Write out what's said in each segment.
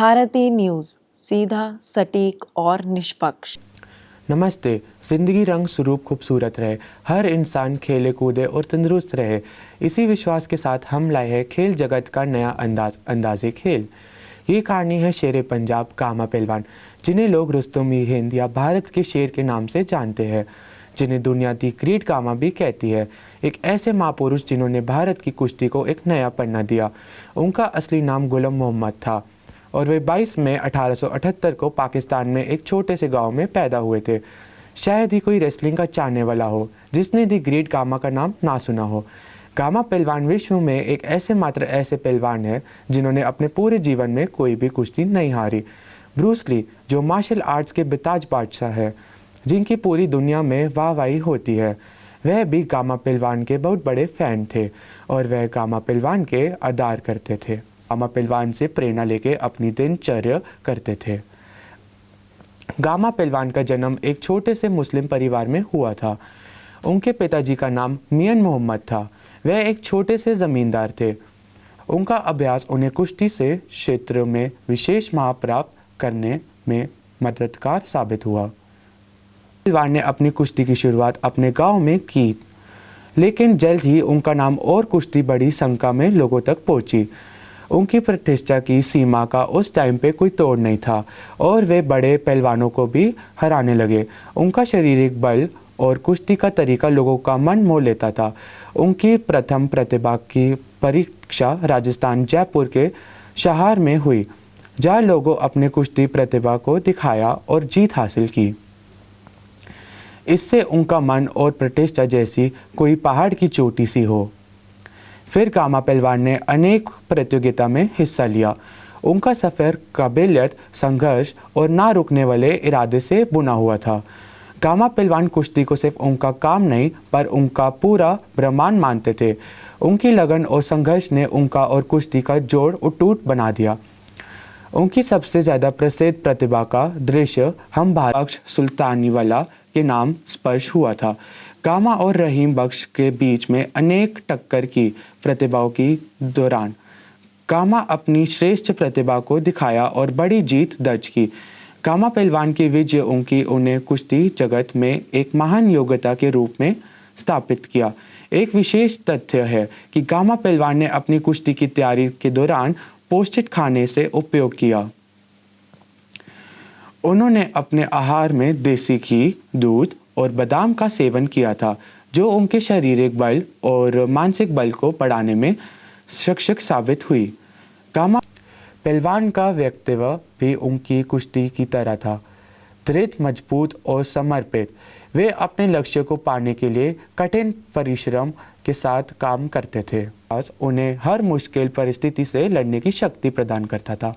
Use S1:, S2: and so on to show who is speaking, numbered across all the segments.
S1: भारतीय न्यूज़, सीधा, सटीक और निष्पक्ष।
S2: नमस्ते। ज़िंदगी रंग स्वरूप खूबसूरत रहे, हर इंसान खेले कूदे और तंदुरुस्त रहे, इसी विश्वास के साथ हम लाए हैं खेल जगत का नया अंदाज़े खेल। ये कहानी है शेर पंजाब गामा पहलवान, जिन्हें लोग रुस्तम-ई हिंद या भारत के शेर के नाम से जानते हैं, जिन्हें दुनिया दी ग्रेट गामा भी कहती है। एक ऐसे महापुरुष जिन्होंने भारत की कुश्ती को एक नया पन्ना दिया। उनका असली नाम गुलाम मोहम्मद था और वे 22 मई 1878 को पाकिस्तान में एक छोटे से गांव में पैदा हुए थे। शायद ही कोई रेसलिंग का चाहने वाला हो जिसने दी ग्रेट गामा का नाम ना सुना हो। गामा पहलवान विश्व में एक ऐसे पहलवान है जिन्होंने अपने पूरे जीवन में कोई भी कुश्ती नहीं हारी। ब्रूस ली, जो मार्शल आर्ट्स के बेताज बादशाह है, जिनकी पूरी दुनिया में वाहवाही होती है, वह भी गामा पहलवान के बहुत बड़े फ़ैन थे और वह गामा पहलवान के आदर करते थे। गामा पहलवान से प्रेरणा लेके अपनी दिनचर्या करते थे। गामा पहलवान का जन्म एक छोटे से मुस्लिम परिवार में हुआ था। उनके पिताजी का नाम मियां मोहम्मद था। वह एक छोटे से ज़मींदार थे। उनका अभ्यास उन्हें कुश्ती से क्षेत्र में विशेष महारत प्राप्त करने में मददगार साबित हुआ। पहलवान ने अपनी कुश्ती की शुरुआत अपने गांव में की, लेकिन जल्द ही उनका नाम और कुश्ती बड़ी संख्या में लोगों तक पहुंची। उनकी प्रतिष्ठा की सीमा का उस टाइम पे कोई तोड़ नहीं था और वे बड़े पहलवानों को भी हराने लगे। उनका शारीरिक बल और कुश्ती का तरीका लोगों का मन मोह लेता था। उनकी प्रथम प्रतिभा की परीक्षा राजस्थान जयपुर के शहर में हुई, जहाँ लोगों अपने कुश्ती प्रतिभा को दिखाया और जीत हासिल की। इससे उनका मन और प्रतिष्ठा जैसी कोई पहाड़ की चोटी सी हो। फिर गामा पहलवान ने अनेक प्रतियोगिता में हिस्सा लिया। उनका सफ़र काबिलियत, संघर्ष और ना रुकने वाले इरादे से बुना हुआ था। गामा पहलवान कुश्ती को सिर्फ उनका काम नहीं पर उनका पूरा ब्रह्मांड मानते थे। उनकी लगन और संघर्ष ने उनका और कुश्ती का जोड़ अटूट बना दिया। उनकी सबसे ज़्यादा प्रसिद्ध प्रतिभा का दृश्य हम बख्श सुल्तानीवाला के नाम स्पर्श हुआ था। गामा और रहीम बख्श के बीच में अनेक टक्कर की प्रतिभाओं की दौरान गामा अपनी श्रेष्ठ प्रतिभा को दिखाया और बड़ी जीत दर्ज की। गामा पहलवान की विजय उन्हें कुश्ती जगत में एक महान योग्यता के रूप में स्थापित किया। एक विशेष तथ्य है कि गामा पहलवान ने अपनी कुश्ती की तैयारी के दौरान पौष्टिक खाने से उपयोग किया। उन्होंने अपने आहार में देसी घी, दूध और बादाम का सेवन किया था, जो उनके शारीरिक बल और मानसिक बल को बढ़ाने में सक्षम साबित हुई। गामा पहलवान का व्यक्तित्व भी उनकी कुश्ती की तरह था, दृढ़, मजबूत और समर्पित। वे अपने लक्ष्य को पाने के लिए कठिन परिश्रम के साथ काम करते थे। उन्हें हर मुश्किल परिस्थिति से लड़ने की शक्ति प्रदान करता था।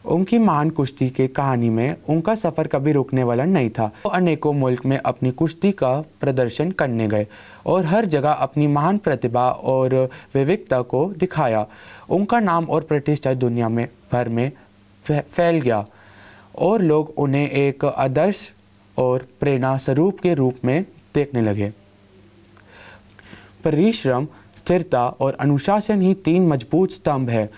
S2: उनकी महान कुश्ती के कहानी में उनका सफ़र कभी रुकने वाला नहीं था। वो अनेकों मुल्क में अपनी कुश्ती का प्रदर्शन करने गए और हर जगह अपनी महान प्रतिभा और विविधता को दिखाया। उनका नाम और प्रतिष्ठा दुनिया में भर में फैल गया और लोग उन्हें एक आदर्श और प्रेरणा स्वरूप के रूप में देखने लगे। परिश्रम, स्थिरता और अनुशासन ही 3 मजबूत स्तंभ है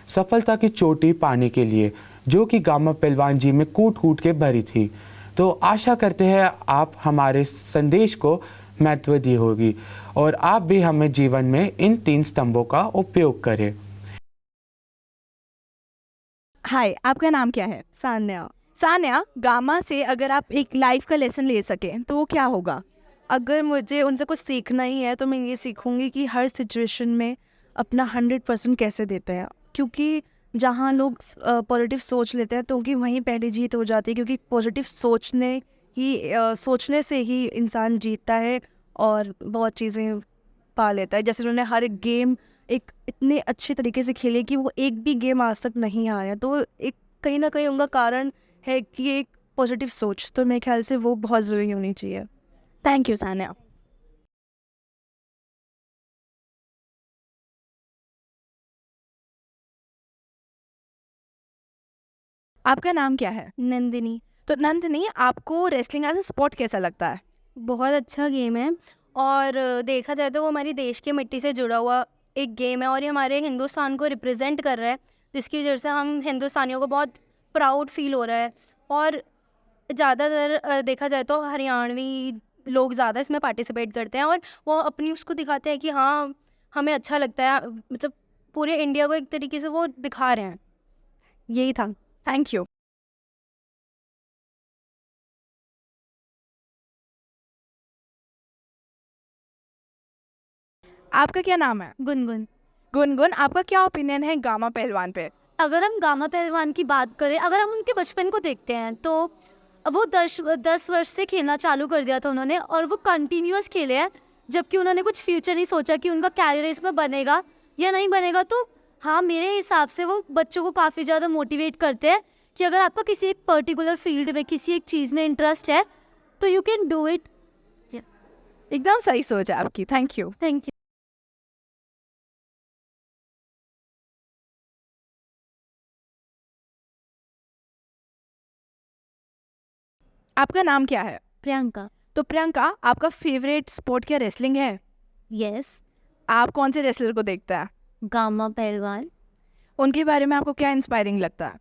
S2: सफलता की चोटी पाने के लिए, जो कि गामा पहलवान जी में कूट कूट के भरी थी। तो आशा करते हैं आप हमारे संदेश को महत्व दी होगी और आप भी हमें जीवन में इन 3 स्तंभों का उपयोग करें।
S3: हाय, आपका नाम क्या है?
S4: सान्या।
S3: सान्या, गामा से अगर आप एक लाइफ का लेसन ले सकें तो वो क्या होगा?
S4: अगर मुझे उनसे कुछ सीखना ही है तो मैं ये सीखूंगी कि हर सिचुएशन में अपना 100% कैसे देते हैं, क्योंकि जहाँ लोग पॉजिटिव सोच लेते हैं तो उनकी वहीं पहली जीत हो जाती है, क्योंकि पॉजिटिव सोचने से ही इंसान जीतता है और बहुत चीज़ें पा लेता है। जैसे उन्होंने हर एक गेम एक इतने अच्छे तरीके से खेले कि वो एक भी गेम आज तक नहीं हारे, तो एक कहीं ना कहीं उनका कारण है कि एक पॉजिटिव सोच, तो मेरे ख्याल से वो बहुत ज़रूरी होनी चाहिए।
S3: Thank you Sanya. आपका नाम क्या है?
S5: नंदिनी।
S3: तो नंदिनी, आपको रेसलिंग एज अ स्पोर्ट कैसा लगता है?
S5: बहुत अच्छा गेम है और देखा जाए तो वो हमारी देश की मिट्टी से जुड़ा हुआ एक गेम है और ये हमारे हिंदुस्तान को रिप्रेजेंट कर रहा है। जिसकी वजह से हम हिंदुस्तानियों को बहुत प्राउड फील हो रहा है। और ज़्यादातर देखा जाए तो हरियाणवी लोग ज़्यादा इसमें पार्टिसिपेट करते हैं और वो अपनी उसको दिखाते हैं कि हाँ हमें अच्छा लगता है, मतलब पूरे इंडिया को एक तरीके से वो दिखा रहे हैं। यही था।
S3: Thank you. आपका क्या नाम है?
S5: गुनगुन।
S3: गुनगुन, आपका क्या ओपिनियन है गामा पहलवान पे?
S5: अगर हम गामा पहलवान की बात करें, अगर हम उनके बचपन को देखते हैं तो वो 10 वर्ष से खेलना चालू कर दिया था उन्होंने और वो कंटिन्यूअस खेले हैं, जबकि उन्होंने कुछ फ्यूचर नहीं सोचा कि उनका कैरियर इसमें बनेगा या नहीं बनेगा। तो हाँ, मेरे हिसाब से वो बच्चों को काफ़ी ज़्यादा मोटिवेट करते हैं कि अगर आपका किसी एक पर्टिकुलर फील्ड में किसी एक चीज़ में इंटरेस्ट है तो यू कैन डू इट।
S3: एकदम सही सोच है आपकी। Thank you.
S5: Thank you.
S3: आपका नाम क्या है?
S5: प्रियंका।
S3: तो प्रियंका, आपका फेवरेट स्पोर्ट क्या रेसलिंग है?
S5: यस।
S3: आप कौन से रेसलर को देखता है?
S5: गामा पहलवान।
S3: उनके बारे में आपको क्या इंस्पायरिंग लगता है?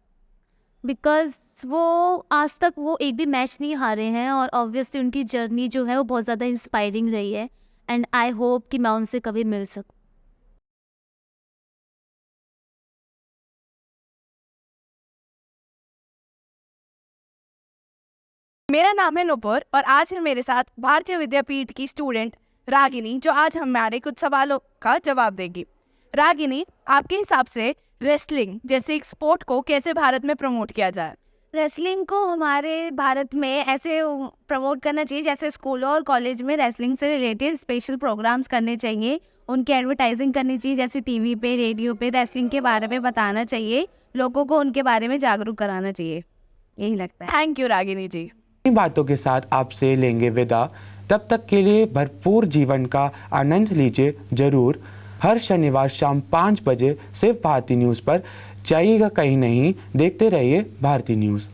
S5: बिकॉज वो आज तक वो एक भी मैच नहीं हारे हैं और ऑब्वियसली उनकी जर्नी जो है वो बहुत ज़्यादा इंस्पायरिंग रही है एंड आई होप कि मैं उनसे कभी मिल सकूँ।
S3: मेरा नाम है नुपुर और आज है मेरे साथ भारतीय विद्यापीठ की स्टूडेंट रागिनी, जो आज हमारे कुछ सवालों का जवाब देगी। रागिनी, आपके हिसाब से रेसलिंग जैसे एक स्पोर्ट को कैसे भारत में प्रमोट किया जाए?
S6: रेसलिंग को हमारे भारत में ऐसे प्रमोट करना चाहिए जैसे स्कूलों और कॉलेज में रेसलिंग से रिलेटेड स्पेशल प्रोग्राम्स करने चाहिए, उनकी एडवर्टाइजिंग करनी चाहिए, जैसे टीवी पे रेडियो पे रेसलिंग के बारे में बताना चाहिए, लोगों को उनके बारे में जागरूक कराना चाहिए। यही लगता है।
S3: थैंक यू रागिनी जी।
S2: इन बातों के साथ आपसे लेंगे विदा। तब तक के लिए भरपूर जीवन का आनंद लीजिए जरूर। हर शनिवार शाम 5 बजे सिर्फ भारती न्यूज़ पर। जाइएगा कहीं नहीं, देखते रहिए भारती न्यूज़।